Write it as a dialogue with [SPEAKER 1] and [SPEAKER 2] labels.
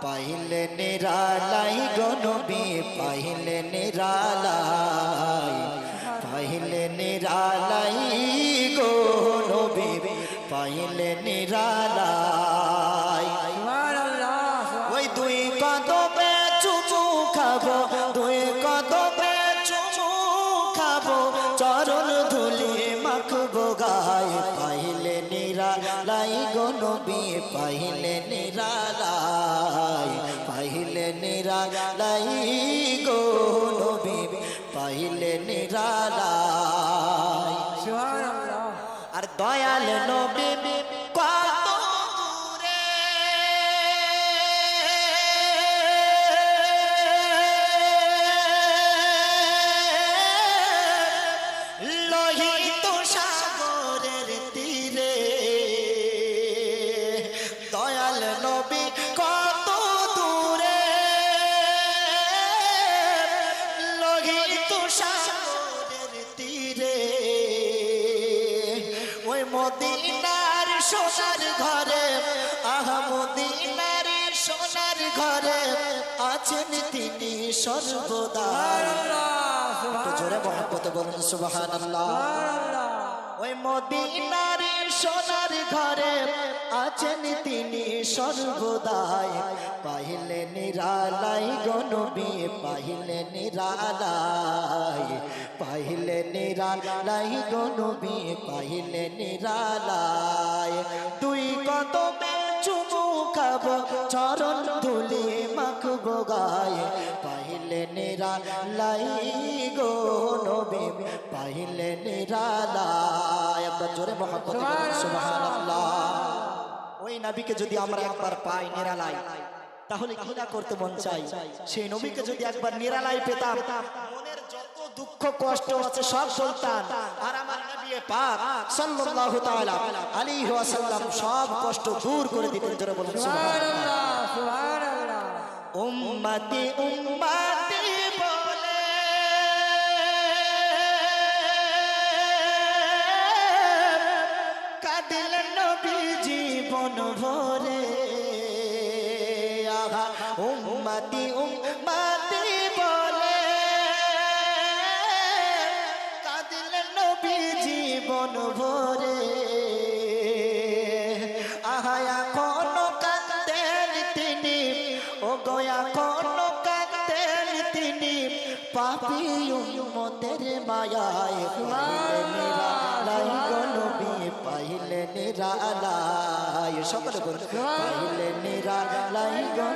[SPEAKER 1] পাইলে নিরালাই গো নবী পাইলে নিরালাই পাইলে নিরালাই গো নবী পাইলে নিরালাই ওই দুই কদমে চুমু খাবো দুই কদমে চুমু খাবো চরণ ধুলি মাখবো গায়ে পাইলে নিরালাই গো নবী পাইলে নিরালাই পাইলে নিরালাই গো নবী পাইলে নিরালাই আর দয়াল নবী কত দূরে লোহিত সাগরের তীরে দয়াল নবী কত দূরে লোহিত সাগরের তীরে ওই মদিনার সোনার ঘরে আহা মদিনার সোনার ঘরে আছেন তিনি সর্বদা একটু জোরে মহব্বতে বলুন সুবহানাল্লাহ ওই মদিনার সোনার ঘরে আছেন তিনি সর্বদাই পাইলে নিরালাই গো নবী পাইলে নিরালাই পাইলে নিরালাই গো নবী পাইলে নিরালাই দুই কদমে চুমু খাবো চরণ ধুলি মাখবো গায়ে পাইলে নিরালাই গো নবী পাইলে নিরালাই একবার জোরে মহব্বত করুন সুবহানাল্লাহ ওই নবীকে যদি আমরা একবার পাই নিরালাই তাহলে কি না করতে মন চাই সেই নবীকে যদি একবার নিরালাই পেতাম মনের যত দুঃখ কষ্ট আছে সব বলতাম আর আমার নবী পাক সাল্লাল্লাহু তাআলা আলাইহি ওয়াসাল্লাম সব কষ্ট দূর করে দিতেন জোরে বলুন সুবহানাল্লাহ সুবহানাল্লাহ উম্মতি উম্মতি বলে কাঁদিলেন নবী জীবন ভরে আহা উম্মতি উম্মতি বলে কাঁদিলেন নবী জীবন ভরে আহা এখনো কাঁদেন তিনি ও গয়া এখনো কাঁদেন তিনি পাপী উম্মতের মায়ায় পাইলে নিরালাই গো নবী পাইলে নিরালাই সকলে বলুন পাইলে নিরালাই গো